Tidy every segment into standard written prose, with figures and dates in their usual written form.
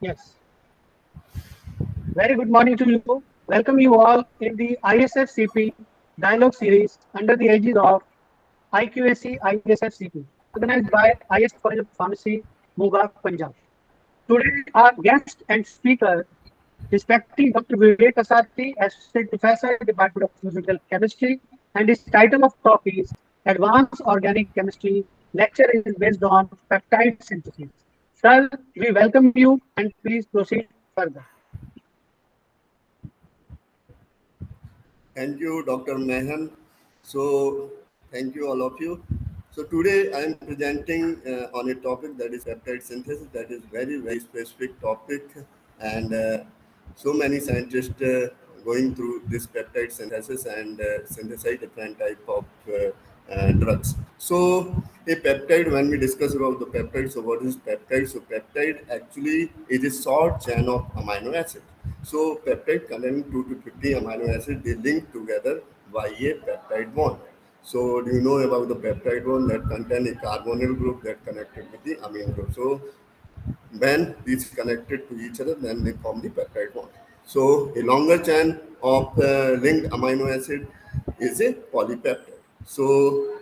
Yes. Very good morning to you. Welcome you all in the ISFCP dialogue series under the aegis of IQAC-ISFCP, organized by IS College of Pharmacy, Moga, Punjab. Today, our guest and speaker, respecting Dr. Vivek Asati, Associate Professor, Department of Physical Chemistry, and his title of talk is Advanced Organic Chemistry. Lecture is based on peptide synthesis. Sir, we welcome you and please proceed further. Thank you, Dr. Mehan. So, thank you all of you. So today I am presenting on a topic that is peptide synthesis. That is very specific topic, and so many scientists going through this peptide synthesis and synthesize different type of drugs. So a peptide, when we discuss about the peptide, so what is peptide? So peptide actually is a short chain of amino acid. So peptide containing 2 to 50 amino acids, they link together by a peptide bond. So do you know about the peptide bond that contain a carbonyl group that connected with the amine group? So when these connected to each other, then they form the peptide bond. So a longer chain of linked amino acid is a polypeptide. So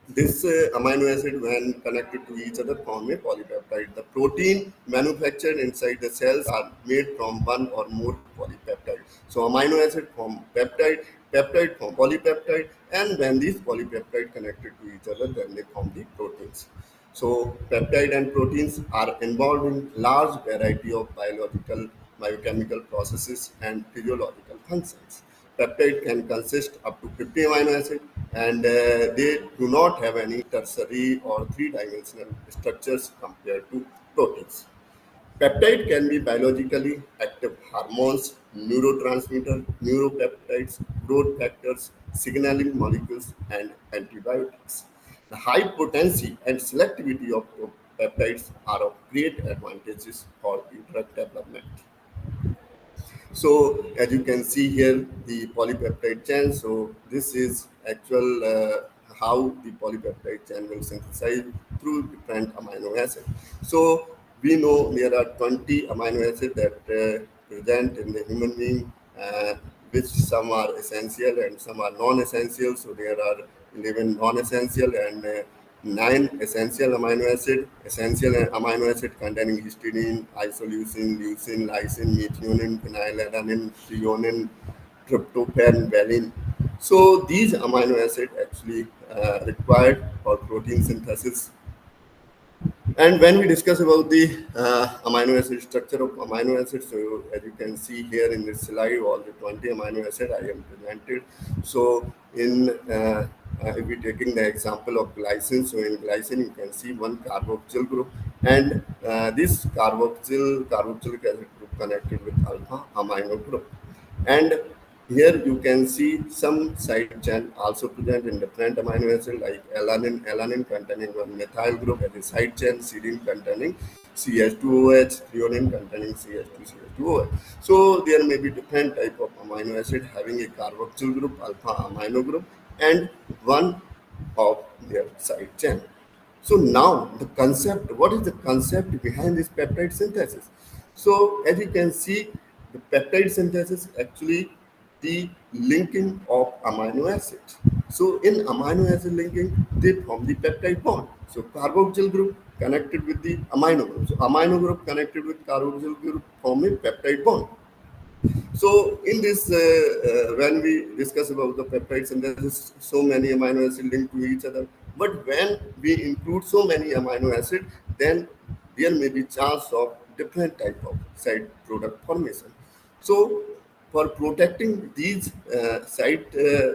this amino acid, when connected to each other, form a polypeptide. The protein manufactured inside the cells are made from one or more polypeptide. So amino acid form peptide, peptide form polypeptide, and when these polypeptide connected to each other, then they form the proteins. So peptide and proteins are involved in large variety of biological, biochemical processes and physiological functions. Peptide can consist up to 50 amino acids, and they do not have any tertiary or three-dimensional structures compared to proteins. Peptide can be biologically active hormones, neurotransmitters, neuropeptides, growth factors, signaling molecules, and antibiotics. The high potency and selectivity of peptides are of great advantages for the drug development. So as you can see here, the polypeptide chain. So this is actual how the polypeptide chain will synthesize through different amino acids. So we know there are 20 amino acids that present in the human being, which some are essential and some are non-essential. So there are 11 non-essential and 9 essential amino acid. Essential amino acid containing histidine, isoleucine, leucine, lysine, methionine, phenylalanine, threonine, tryptophan, valine. So these amino acids actually required for protein synthesis. And when we discuss about the amino acid structure of amino acids, so as you can see here in this slide, all the 20 amino acid I am presented. So in if we taking the example of glycine, so in glycine you can see one carboxyl group, and this carboxylic acid group connected with alpha amino group. And here you can see some side chain also present in different amino acid like alanine, containing one methyl group as a side chain, serine containing CH2OH, threonine containing CH2CH2OH. So there may be different type of amino acid having a carboxyl group, alpha amino group, and one of their side chain. So now the concept, what is the concept behind this peptide synthesis? So as you can see, the peptide synthesis actually the linking of amino acids. So in amino acid linking, they form the peptide bond. So carboxyl group connected with the amino group. So amino group connected with carboxyl group form a peptide bond. So in this, when we discuss about the peptides, and there is so many amino acids linked to each other, but when we include so many amino acids, then there may be chance of different type of side product formation. So for protecting these side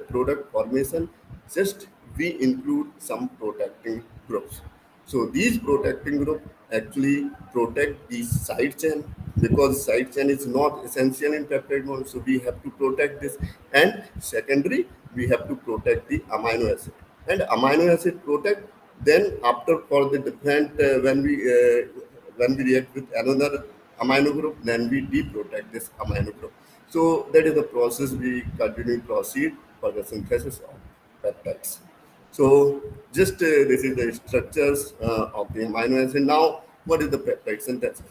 product formation, just we include some protecting groups. So these protecting group actually protect the side chain, because side chain is not essential in peptide bond. So we have to protect this, and secondary we have to protect the amino acid. And amino acid protect. Then after for the different when we react with another amino group, then we deprotect this amino group. So that is the process we continue proceed for the synthesis of peptides. So just this is the structures of the amino acid. Now, what is the peptide synthesis?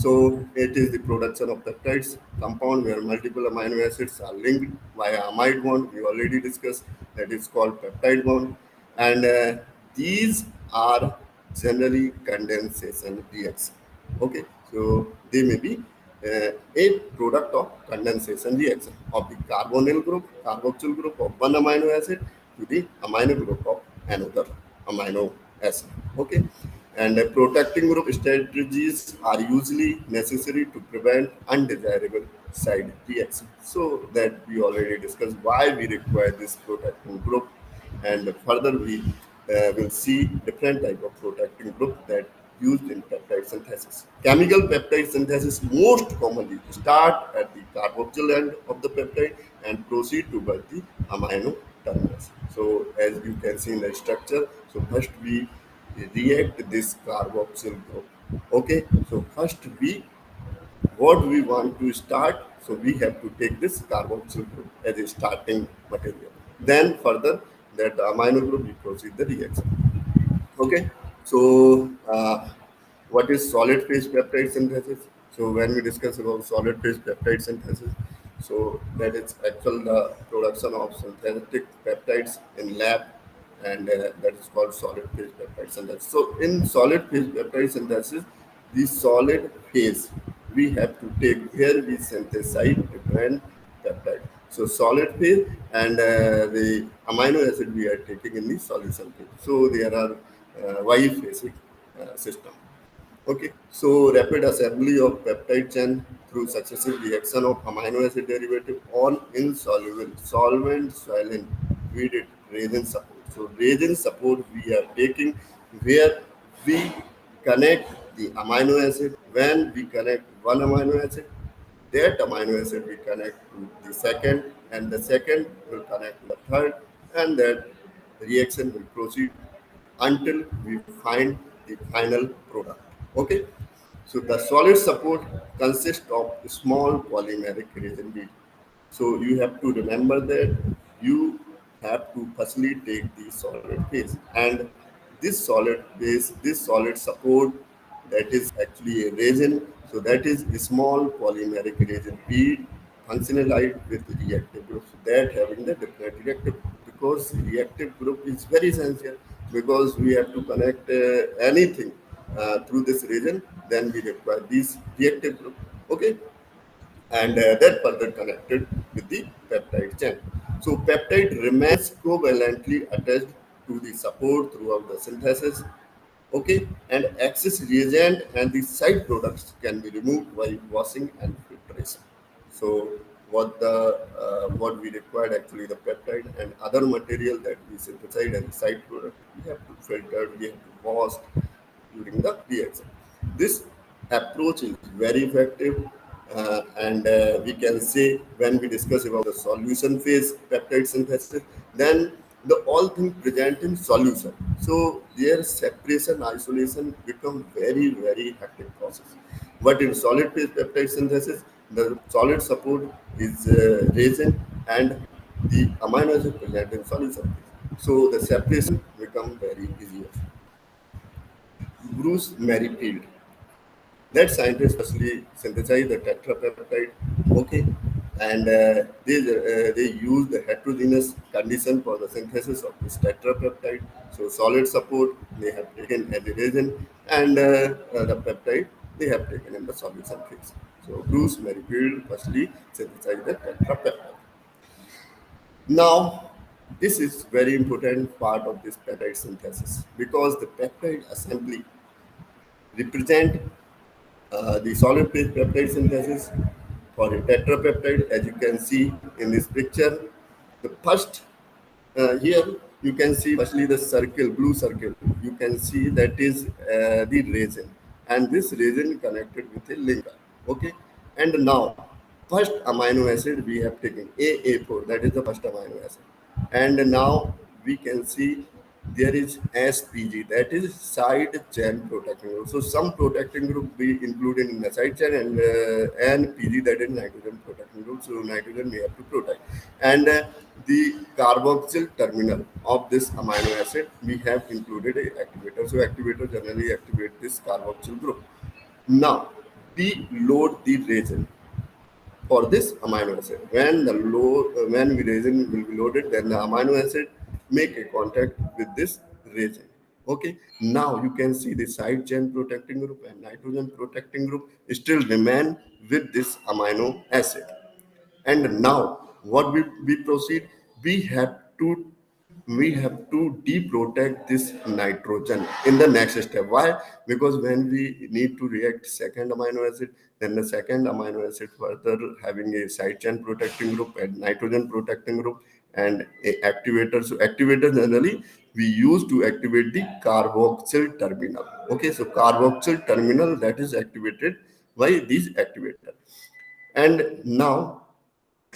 So it is the production of peptides compound where multiple amino acids are linked via amide bond. We already discussed that is called peptide bond, and these are generally condensation reaction. Okay, so they may be a product of condensation reaction of the carbonyl group, carboxyl group of one amino acid to the amino group of another amino acid. Okay, and protecting group strategies are usually necessary to prevent undesirable side reactions. So that we already discussed why we require this protecting group, and further we will see different type of protecting group that used in peptide synthesis. Chemical peptide synthesis most commonly start at the carboxyl end of the peptide and proceed towards the amino terminus. So as you can see in the structure, so first we react this carboxyl group. Okay, so first we what we want to start, so we have to take this carboxyl group as a starting material. Then further that the amino group we proceed the reaction. Okay, so what is solid phase peptide synthesis? So when we discuss about solid phase peptide synthesis, so that is actual the production of synthetic peptides in lab, and that is called solid phase peptide synthesis. So in solid phase peptide synthesis, the solid phase we have to take here we synthesize different peptide. So solid phase and the amino acid we are taking in the solution phase. So there are biphasic system. Okay, so rapid assembly of peptide chain through successive reaction of amino acid derivative on insoluble solvent swelling with it reagent support. So reagent support we are taking where we connect the amino acid. When we connect one amino acid, that amino acid we connect to the second, and the second will connect to the third, and that reaction will proceed until we find the final product. Okay, so the solid support consists of small polymeric reagent bead. So you have to remember that you have to firstly take the solid phase, and this solid support, that is actually a resin. So that is a small polymeric resin bead functionalized with reactive groups that having the different reactive, because reactive group is very essential, because we have to connect anything through this region, then we require these reactive group. Okay, and that further connected with the peptide chain. So peptide remains covalently attached to the support throughout the synthesis. Okay, and excess reagent and the side products can be removed by washing and filtration. So what we required actually the peptide and other material that we synthesize as a side product, we have to filter, we have to wash during the reaction. This approach is very effective, and we can say when we discuss about the solution phase peptide synthesis, then the all things present in solution. So their separation, isolation become very hectic process. But in solid phase peptide synthesis, the solid support is resin and the amino acid present in solution phase. So the separation become very easier. Bruce Merrifield, that scientist firstly synthesized the tetrapeptide. Okay, and they use the heterogeneous condition for the synthesis of this tetrapeptide. So solid support they have taken as a resin, and the peptide they have taken in the solution phase. So Bruce Merrifield firstly synthesized the tetrapeptide. Now, this is very important part of this peptide synthesis, because the peptide assembly represent the solid phase peptide synthesis for a tetrapeptide. As you can see in this picture, the first here you can see firstly the circle, blue circle. You can see that is the resin, and this resin connected with a linker. Okay, and now first amino acid we have taken AA4, that is the first amino acid, and now we can see there is SPG, that is side chain protecting group. So some protecting group we included in the side chain, and PG, that is nitrogen protecting group. So nitrogen we have to protect, and the carboxyl terminal of this amino acid we have included a activator. So activator generally activate this carboxyl group. Now deload the resin for this amino acid. When the resin will be loaded, then the amino acid make a contact with this resin. Okay. Now you can see the side chain protecting group and nitrogen protecting group still remain with this amino acid. And now what we proceed? We have to we have to deprotect this nitrogen in the next step. Why? Because when we need to react second amino acid, then the second amino acid further having a side chain protecting group and nitrogen protecting group and a activator. So activator generally we use to activate the carboxyl terminal. Okay, so carboxyl terminal that is activated by these activator. And now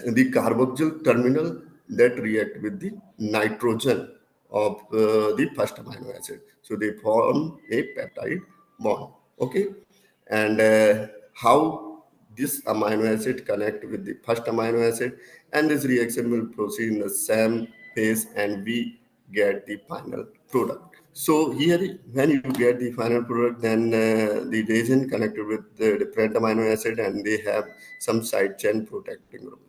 the carboxyl terminal that react with the nitrogen of the first amino acid. So they form a peptide bond. Okay, and how this amino acid connect with the first amino acid, and this reaction will proceed in the same phase, and we get the final product. So here, when you get the final product, then the reagent connected with the different amino acid, and they have some side chain protecting group.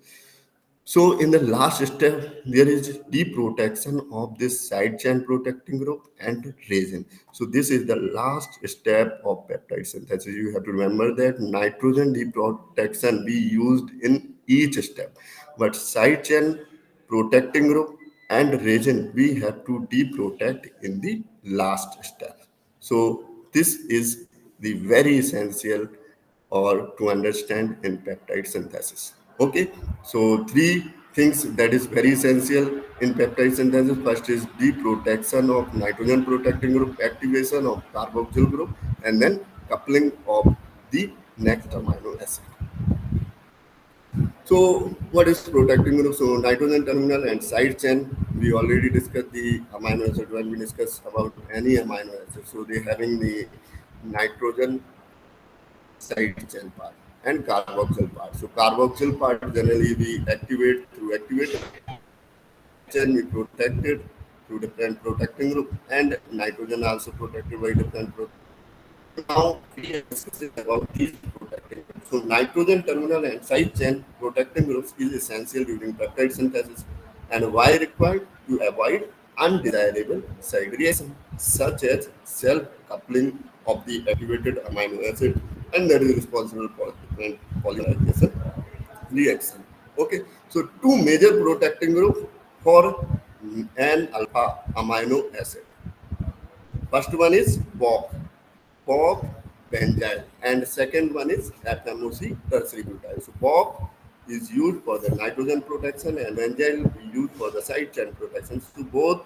So in the last step, there is deprotection of this side chain protecting group and resin. So this is the last step of peptide synthesis. You have to remember that nitrogen deprotection we used in each step, but side chain protecting group and resin we have to deprotect in the last step. So this is the very essential or to understand in peptide synthesis. Okay, so three things that is very essential in peptide synthesis. First is deprotection of nitrogen protecting group, activation of carboxyl group, and then coupling of the next amino acid. So what is protecting group? So nitrogen terminal and side chain. We already discussed the amino acid when we discuss about any amino acid. So they having the nitrogen side chain part and carboxyl part. So carboxyl part generally we activate through activator. Side chain we protect it through different protecting group, and nitrogen also protected by different now we are discussing about these protecting groups. So nitrogen terminal and side chain protecting groups is essential during peptide synthesis, and why required? To avoid undesirable side reaction such as self-coupling of the activated amino acid, and that is responsible for different polymerization reaction. Okay, so two major protecting groups for an alpha amino acid. First one is BOP benzyl, and second one is FMOC tertiary butyl. So BOP is used for the nitrogen protection and benzyl is used for the side chain protection. So both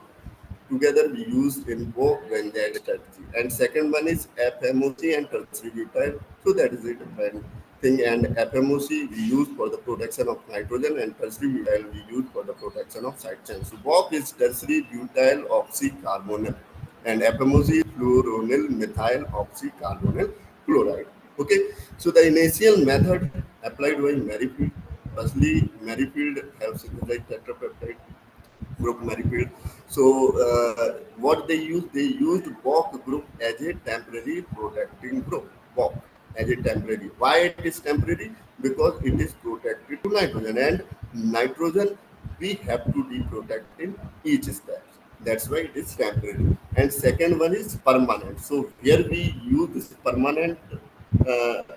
together we use in both benzyl strategy. And second one is FMOC and tertiary butyl. So that is a different thing. And FMOC we use for the protection of nitrogen, and tertiary butyl we use for the protection of side chain. So BOP is tertiary butyl oxycarbonyl, and FMOC fluoronyl methyl oxycarbonyl chloride. Okay, so the initial method applied by Merrifield. Firstly, Merrifield have synthesized tetrapeptide group Merrifield. So what they used BOC group as a temporary protecting group. BOC as a temporary. Why it is temporary? Because it is protected to nitrogen, and nitrogen we have to deprotect in each step. That's why it is temporary. And second one is permanent. So here we use this permanent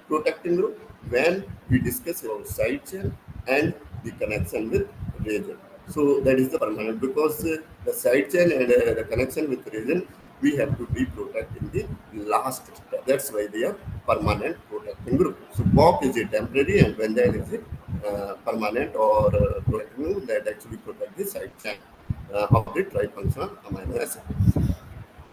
protecting group when we discuss about side chain and the connection with reagent. So that is the permanent, because the side chain and the connection with reagent we have to deprotect in the last step. That's why they are permanent protecting group. So BOP is a temporary, and benzyl is a permanent or protecting group that actually protect the side chain of the trifunctional amino acid.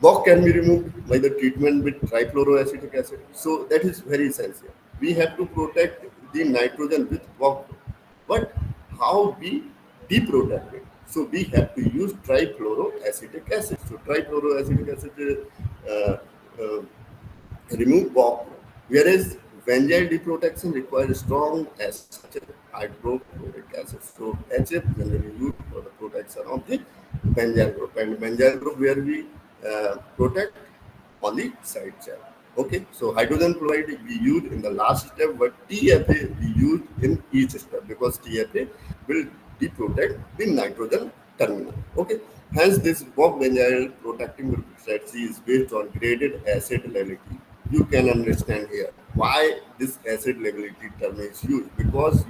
BOC can be removed by the treatment with trifluoroacetic acid. So that is very essential. We have to protect the nitrogen with BOC. But how we deprotect it? So we have to use trifluoroacetic acid. So trifluoroacetic acid remove BOC, whereas benzyl deprotection requires strong acid such as hydrochloric acid. So HF generally used for the protection of the benzyl group, and benzyl group where we protect on the side chain. Okay, so hydrogen chloride we use in the last step, but TFA we use in each step because TFA will deprotect the nitrogen terminal. Okay, hence this Bock benzyl protecting group strategy is based on graded acid levelity. You can understand here why this acid levelity term is used because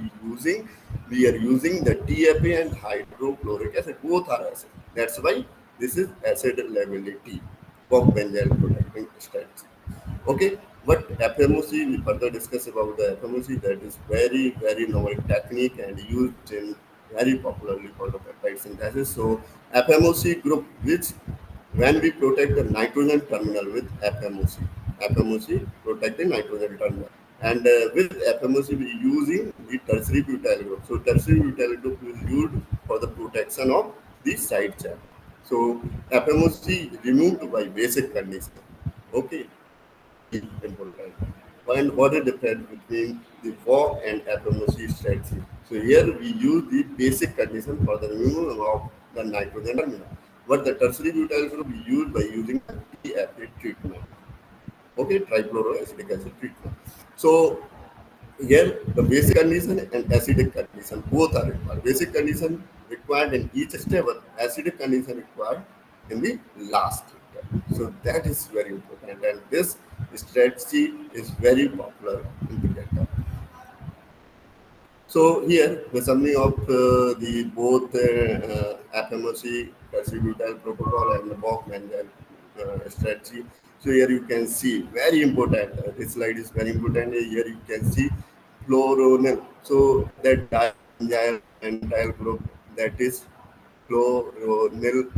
we are using the TFA and hydrochloric acid, both are acid. That's why this is acid levelity Bock benzyl protecting strategy. Okay, but FMOC, we further discuss about the FMOC that is very novel technique and used in very popularly for the peptide synthesis. So FMOC group, which when we protect the nitrogen terminal with FMOC protect the nitrogen terminal. And with FMOC we using the tertiary butyl group. So tertiary butyl group is used for the protection of the side chain. So FMOC removed by basic condition. Okay, very important. And what is the difference between the VOC and FMOC strategy? So here we use the basic condition for the removal of the nitrogen terminal. But the tertiary butyl group we use by using the TFA treatment. Okay, trifluoroacidic acid treatment. So here the basic condition and acidic condition both are required. Basic condition required in each step, but acidic condition required in the last step. So that is very important, and this strategy is very popular in the data. So here the summary of the both FMOC, tertiary protocol, and the Bock-Mendel strategy. So here you can see very important. This slide is very important. Here you can see fluoronyl. So that dimethyl group, that is fluoronyl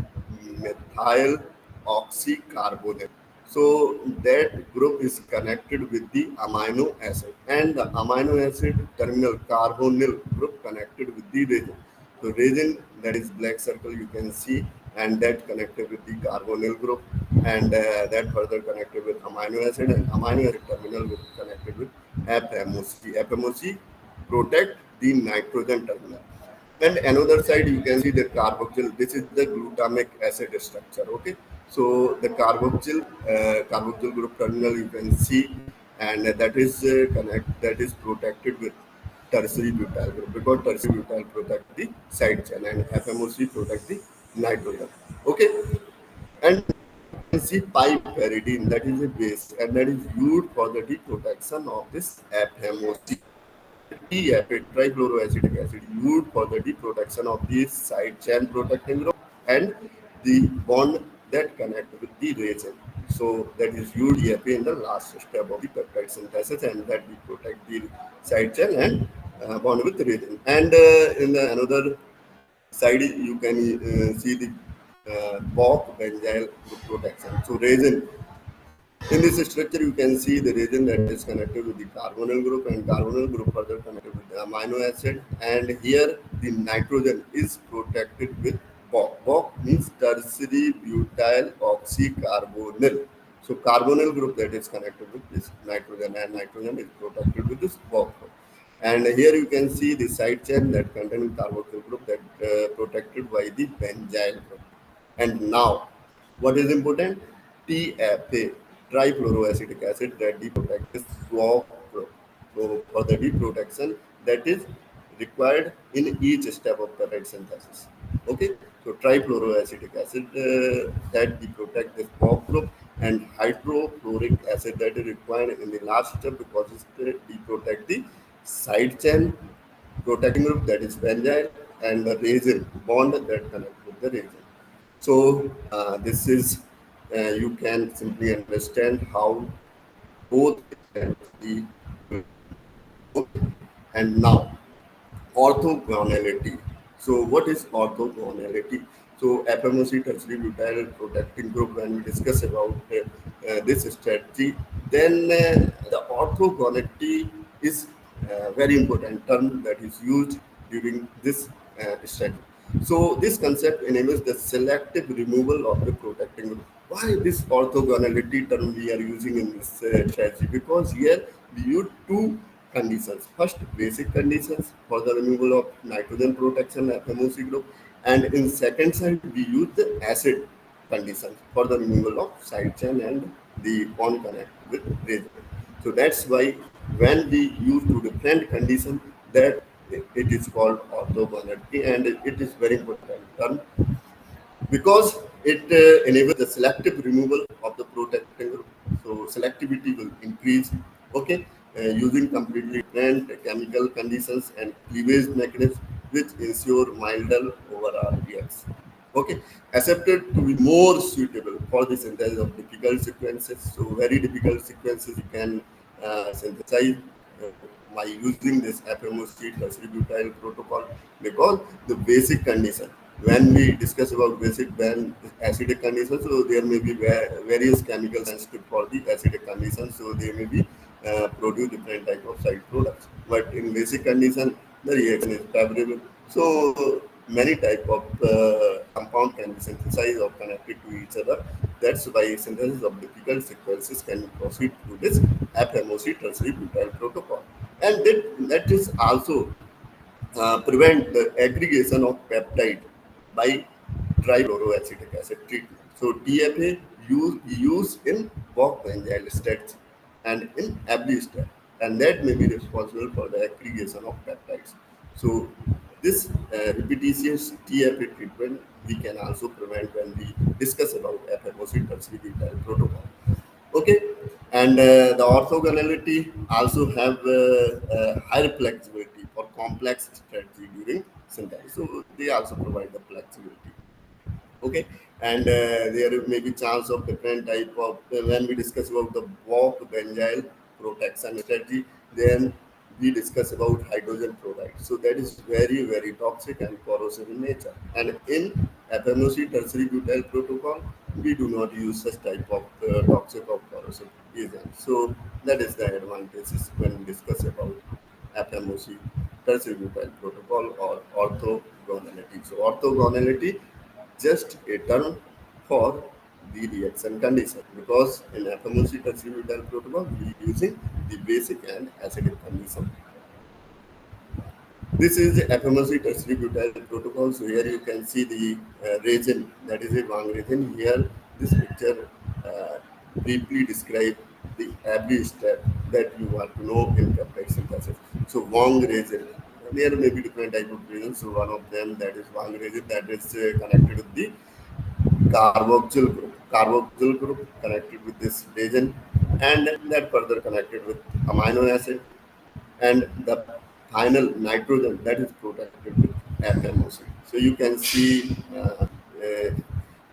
methyl oxycarbonyl. So that group is connected with the amino acid, and the amino acid terminal carbonyl group connected with the resin. So resin, that is black circle you can see, and that connected with the carbonyl group, and that further connected with amino acid, and amino acid terminal will connected with FMOC. FMOC protect the nitrogen terminal. And another side you can see the carboxyl. This is the glutamic acid structure. Okay, so the carboxyl group terminal you can see, and that is protected with tertiary butyl group because tertiary butyl protect the side chain and FMOC protect the nitrogen. Okay, and you can see piperidine, that is a base, and that is used for the deprotection of this FMOC. And TFA, trifluoroacidic acid, used for the deprotection of the side chain protecting group and the bond that connect with the resin. So that is used TFA in the last step of the peptide synthesis, and that we protect the side chain and bond with the resin. And in the another side you can see the Bock benzyl group protection. So resin, in this structure, you can see the resin that is connected with the carbonyl group, and carbonyl group further connected with the amino acid. And here the nitrogen is protected with Bock. Bock means tertiary butyl oxycarbonyl. So carbonyl group that is connected with this nitrogen, and nitrogen is protected with this Bock group. And here you can see the side chain that contains carboxyl group that protected by the benzyl group. And now, what is important? TFA, trifluoroacidic acid, that deprotects this swap group. So for the deprotection, that is required in each step of peptide synthesis. Okay, so trifluoroacidic acid that deprotect this swap group, and hydrochloric acid that is required in the last step because it deprotect the side chain protecting group, that is benzyl, and the resin bond that connect with the resin. So this is you can simply understand how both strategy will work. And now orthogonality. So what is orthogonality? So FMOC tertiary butyl protecting group, when we discuss about this strategy, then the orthogonality is a very important term that is used during this strategy. So this concept enables the selective removal of the protecting group. Why this orthogonality term we are using in this strategy? Because here we use two conditions. First, basic conditions for the removal of nitrogen protection FMOC group, and in second side we use the acid conditions for the removal of side chain and the bond connect with resin. So that's why when we use to different condition, that it is called orthogonality, and it is very important term because it enables the selective removal of the protecting group. So selectivity will increase. Okay, using completely different chemical conditions and cleavage mechanisms which ensure milder overall reacts. Okay, accepted to be more suitable for the synthesis of difficult sequences. So very difficult sequences you can synthesize uh, by using this FMOC tertiary butyl protocol, because the basic condition when we discuss about basic when acidic conditions, so there may be various chemical sensitive for the acidic conditions, so they may be produce different type of side products. But in basic condition, the reaction is favorable. So many type of compound can be synthesized or connected to each other. That's why synthesis of difficult sequences can proceed through this FMOC tertiary butyl protocol. And that is also prevent the aggregation of peptide by trifluoroacetic acid treatment. So TFA used in Bock benzyl strategy and in Ablistat, and that may be responsible for the aggregation of peptides. So this repetitious TFA treatment we can also prevent when we discuss about FMOC tertiary butyl protocol. Okay, and the orthogonality also have higher flexibility for complex strategy during synthesis. So they also provide the flexibility. Okay, and there may be chance of different type of when we discuss about the walk benzyl protection strategy, then we discuss about hydrogen fluoride. So that is very toxic and corrosive in nature, and in FMOC tertiary butyl protocol we do not use such type of toxic or corrosive agents. So that is the advantages when we discuss about FMOC tertiary butyl protocol or orthogonality. So orthogonality just a term for the reaction condition, because in FMOC tertiary butyl protocol we using the basic and acidic condition. This is the FMOC tertiary butyl protocol. So here you can see the resin, that is a Wang resin. Here this picture briefly describe the every step that you want to know in peptide synthesis. So Wang resin, there may be different type of resins. So one of them, that is Wang resin, that is connected with the carboxyl group. Carboxyl group connected with this resin, and that further connected with amino acid, and the final nitrogen that is protected with FMOC. So you can see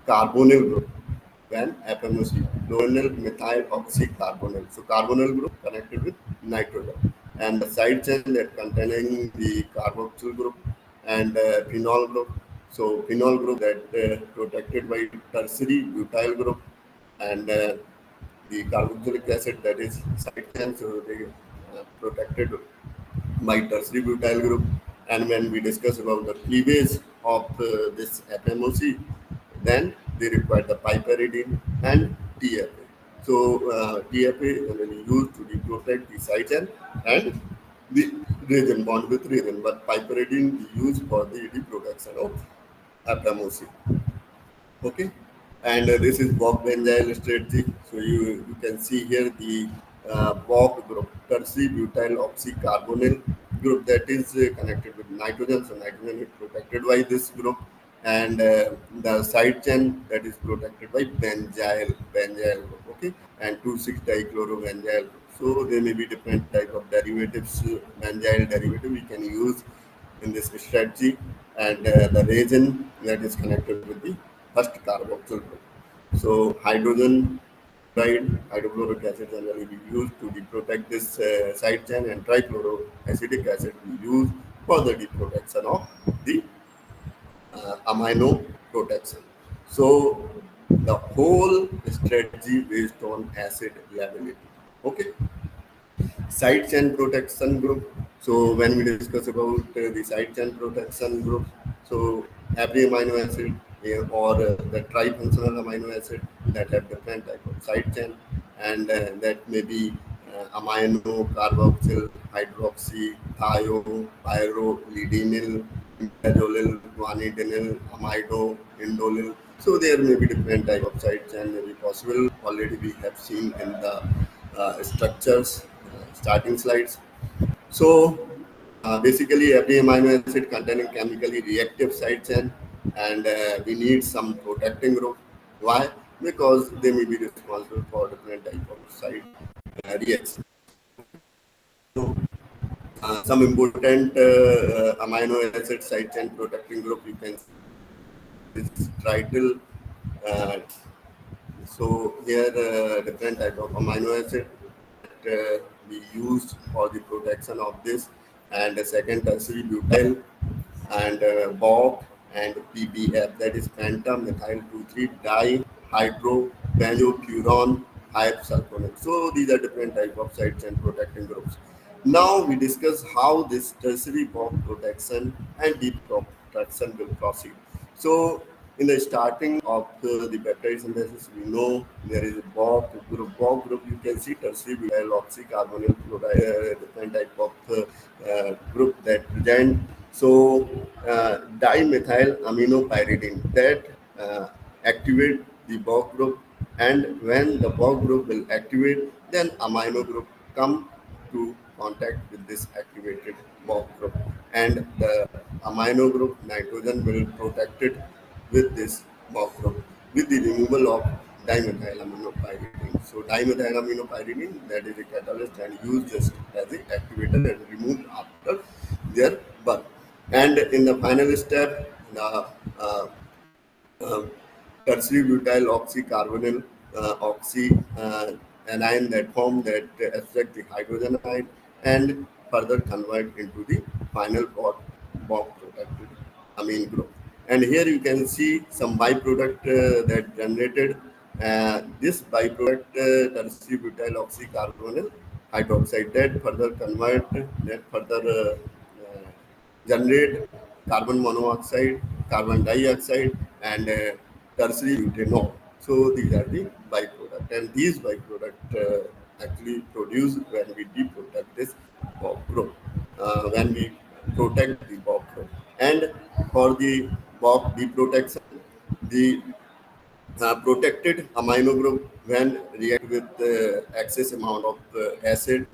carbonyl group when FMOC, chloronyl methyl oxycarbonyl. So carbonyl group connected with nitrogen, and the side chain that containing the carboxyl group and phenol group. So phenol group that protected by tertiary butyl group, and the carboxylic acid, that is side chain, so they protected by tertiary butyl group. And when we discuss about the cleavage of this FMOC, then they require the piperidine and TFA. So TFA is used to protect the side chain and the resin bond with resin, but piperidine is used for the reproduction of FMOC. Okay, and this is Bock benzyl strategy. So you can see here the Bock group, tertiary butyl oxycarbonyl group, that is connected with nitrogen. So nitrogen is protected by this group, and the side chain that is protected by benzyl group. Okay, and 2,6-dichlorobenzyl. So there may be different type of derivatives, benzyl derivative we can use in this strategy, and the resin that is connected with the first carboxyl group. So hydrogen fluoride, hydrochloric acid generally we use to protect this side chain, and trifluoroacetic acid we use for the protection of the amino protection. So the whole strategy based on acid lability. Okay, side chain protection group. So when we discuss about the side chain protection group, so every amino acid or the trifunctional amino acid that have different type of side chain, and that may be amino, carboxyl, hydroxy, thio, pyro, lidinyl, imidazolil, guanidynyl, amido, indolil. So there may be different type of side chain may be possible already we have seen in the structures starting slides. So basically, every amino acid containing chemically reactive side chain, and we need some protecting group. Why? Because they may be responsible for different type of side reactions. So, some important amino acid side chain protecting group you can see this title. Uh, so here different type of amino acid we used for the protection of this, and the second tertiary butyl and BOP and PBF, that is pentamethyl 2,3 dihydrobenzofuran hypersulfonate. So these are different type of side chain protecting groups. Now we discuss how this tertiary BOP protection and deep protection will proceed. So in the starting of the peptide synthesis, we know there is a BOP group. BOP group, you can see tertiary butyl oxycarbonyl chloride, different type of group that present. So dimethyl aminopyridine that activate the BOP group, and when the BOP group will activate, then amino group come to contact with this activated BOP group, and the amino group nitrogen will protect it with this BOP group with the removal of dimethyl aminopyridine. So dimethyl aminopyridine, that is a catalyst and used just as a activator and removed after their birth. And in the final step, the uh, tertiary butyl oxycarbonyl oxy anion that form that affect the hydrogen ion and further convert into the final Bob protected amine group. And here you can see some byproduct that generated. This byproduct tertiary butyl oxycarbonyl hydroxide that further convert that further generate carbon monoxide, carbon dioxide, and tertiary butanol. So these are the byproduct, and these byproduct actually produce when we deprotect this Bob group, when we protect the Bob group, and for the Bob deprotection, the protected amino group when react with excess amount of acid,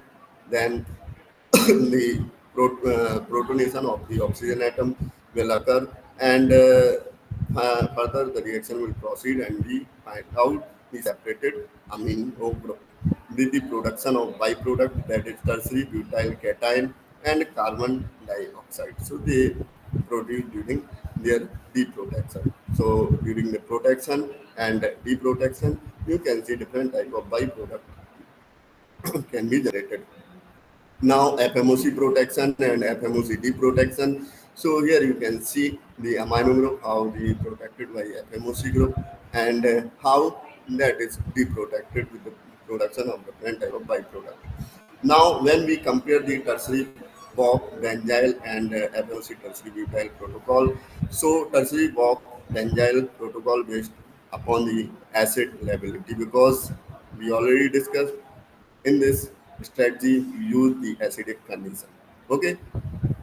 then the protonation of the oxygen atom will occur, and further the reaction will proceed, and we find out the separated amino group with the production of byproduct, that is tertiary butyl cation and carbon dioxide. So they produce during their deprotection. So during the protection and deprotection, you can see different type of byproduct can be generated. Now FMOC protection and FMOC deprotection. So here you can see the amino group, how the protected by FMOC group, and how that is deprotected with the production of different type of byproduct. Now when we compare the tertiary Bob benzyl and FMOC tertiary butyl protocol, so tertiary Bob benzyl protocol based upon the acid lability, because we already discussed in this strategy you use the acidic condition. Okay,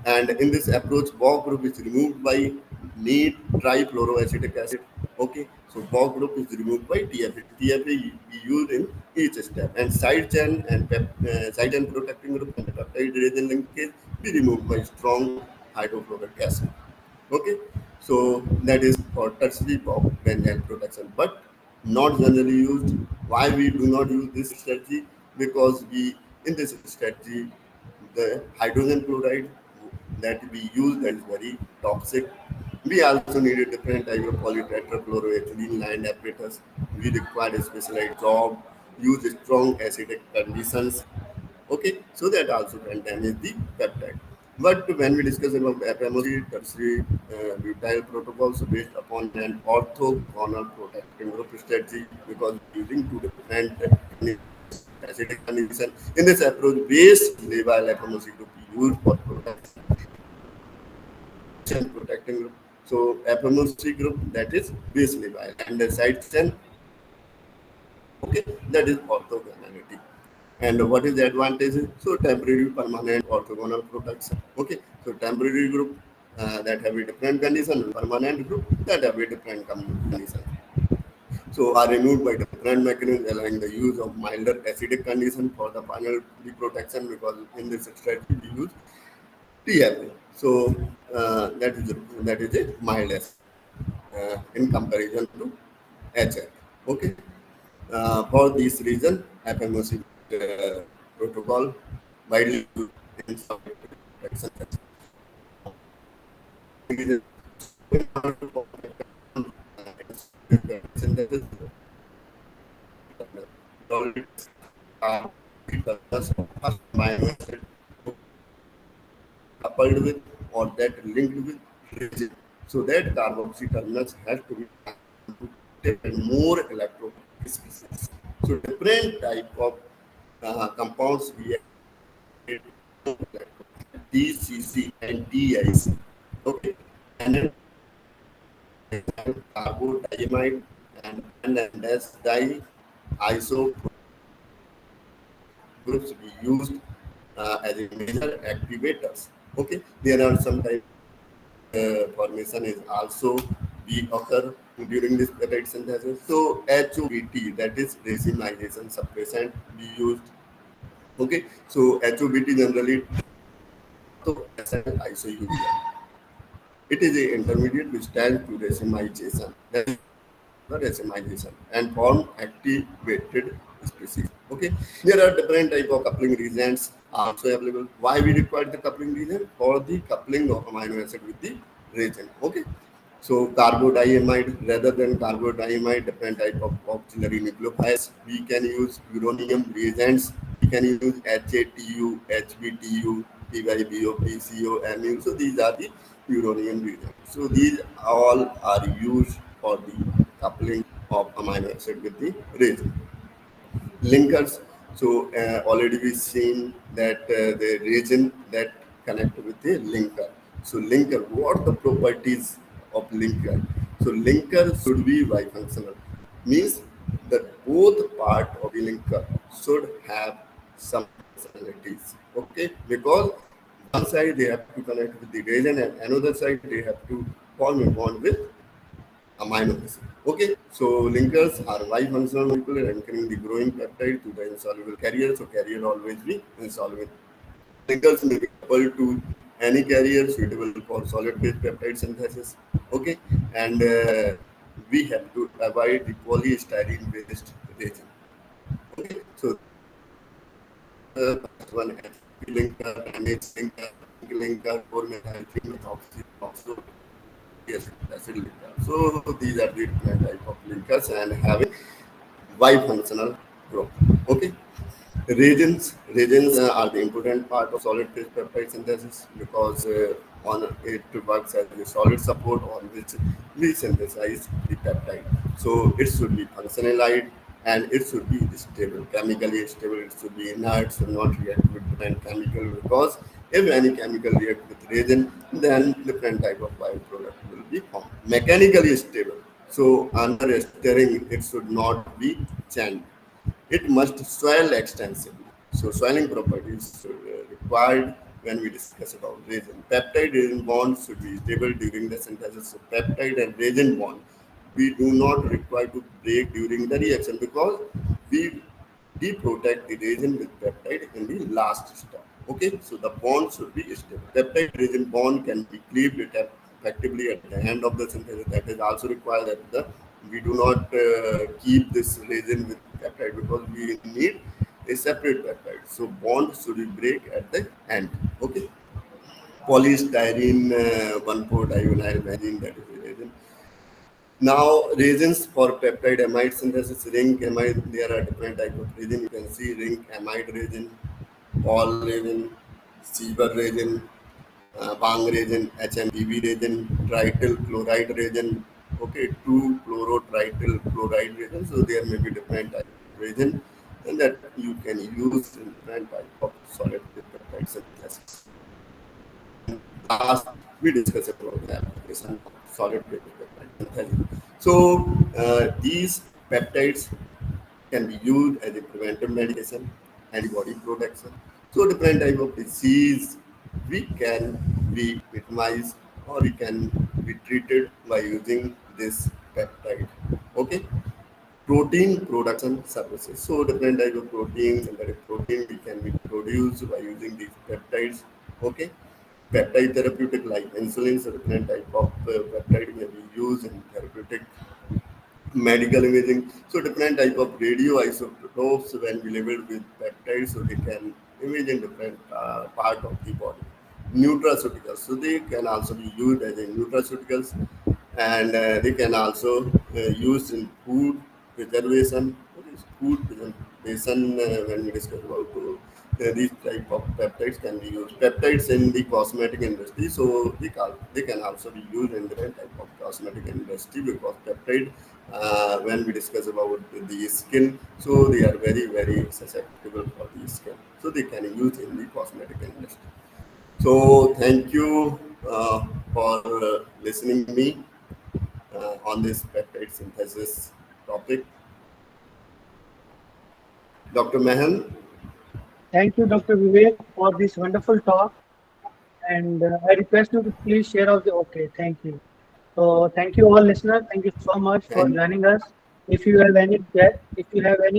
and in this approach Bob group is removed by neat trifluoroacetic acid. Okay, so Bob group is removed by TFA. TFA we use in each step, and side chain and side chain protecting group and the peptide resin linkage be removed by strong hydrofluoric acid. Okay, so that is for tertiary benzyl protection, but not generally used. Why we do not use this strategy? Because we in this strategy the hydrogen chloride that we use, that is very toxic. We also need a different type of polytetrafluoroethylene line apparatus. We require a specialized job, use strong acidic conditions. Okay, so that also can damage the peptide. But when we discuss about FMOC tertiary butyl protocols based upon an orthogonal protecting group strategy, because using two different acidic condition. In this approach, base labile FMOC group used for protecting group. So FMOC group, that is base labile, and the side chain, okay, that is orthogonality. And what is the advantage? So temporary, permanent, orthogonal protection. Okay, so temporary group that have a different condition, permanent group that have a different condition. so are removed by different mechanisms, allowing the use of milder acidic condition for the final protection, because in this strategy we use TFA. So that is a mild acid in comparison to HF. Okay. For this reason, FMOC protocol widely used in solid protection. Now, so in order to protect synthesis, we already are three terminals of first amino acid coupled with or that linked with resin. So that carboxy terminals has to be to take more electrophilic species. So different type of compounds we have DCC and DIC. Okay, and then carbodiamide and as di iso groups we used as a major activators. Okay, there are some type formation is also we occur during this peptide synthesis. So HOBT, that is racemization suppressant, we used. Okay, so HOBT generally isourea. It is a intermediate which stands to racemization. That is the racemization and form activated species. Okay, there are different type of coupling reagents also available. Why we require the coupling reagent? For the coupling of amino acid with the reagent. Okay, so carbodiamide rather than carbodiamide, different type of auxiliary nucleophiles. We can use uranium reagents. We can use HATU, HBTU, PYBO, PCO, MU. So these are the uranium reagents. So these all are used for the coupling of amino acid with the reagent. Linkers. So already we've seen that the reagent that connect with the linker. So linker, what the properties of linker? So linker should be bifunctional, means that both part of the linker should have some functionalities. Okay, because one side they have to connect with the reagent and another side they have to form a bond with amino acid. Okay, so linkers are bifunctional molecular anchoring the growing peptide to the insoluble carrier. So carrier always be insoluble. Linkers may be coupled to any carrier suitable for solid phase peptide synthesis. Okay, and we have to avoid the polystyrene based reagent. Okay, so first one HP linker, NH linker, zinc linker, 4-methyl 3-methoxy, yes, acid linker. So these are the different type of linkers and having bifunctional group. Okay. Reagents are the important part of solid phase peptide synthesis because on it works as a solid support on which we synthesize the peptide. So it should be functionalized and it should be stable, chemically stable. It should be inert, should not react with different chemical, because if any chemical react with reagent, then different type of bioproduct will be formed. Mechanically stable. So under stirring, it should not be changed. It must swell extensively. So swelling properties required when we discuss about reagent. Peptide reagent bonds should be stable during the synthesis. So peptide and reagent bond, we do not require to break during the reaction because we deprotect the reagent with peptide in the last step. Okay, so the bond should be stable. Peptide reagent bond can be cleaved effectively at the end of the synthesis. That is also required that we do not keep this reagent with peptide because we need a separate peptide. So bond should be break at the end. Okay, polystyrene 1,4-divinyl benzene, that is the reagent. Now, reagents for peptide amide synthesis, ring amide, there are different type of reagent. You can see ring amide reagent, Paul reagent, Sieber reagent, Bang reagent, HMPV reagent, trityl chloride reagent, okay, 2-chlorotrityl chloride reagent. So there may be different type of reagent and that you can use in different type of solid peptide synthesis. Last, we discussed about the application of solid phase peptide synthesis. So these peptides can be used as a preventive medication, antibody protection. So different type of disease we can be minimized or we can be treated by using this peptide. Okay. protein production services. So different type of proteins and that protein we can be produced by using these peptides. Okay, peptide therapeutic like insulin, so different type of peptide may be used in therapeutic medical imaging. So different type of radioisotopes when we labeled with peptides, so they can image in different part of the body. Nutraceuticals, so they can also be used as a nutraceuticals, and they can also used in food preservation. What is food preservation when we discuss about these type of peptides can be used. Peptides in the cosmetic industry, so they can also be used in different type of cosmetic industry because peptide when we discuss about the skin, so they are very susceptible for the skin, so they can use in the cosmetic industry. So thank you for listening me on this peptide synthesis topic. Dr. Mehan, Thank you, Dr. Vivek, for this wonderful talk. And I request you to please share out the okay. Thank you. So thank you all listeners. Thank you so much for thank, joining us. If you have any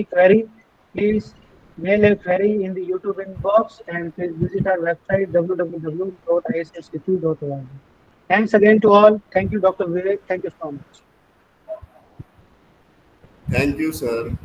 query, please mail a query in the YouTube inbox and please visit our website www.isfcp.org. Thanks again to all. Thank you, Dr. Vivek. Thank you so much. thank you, sir.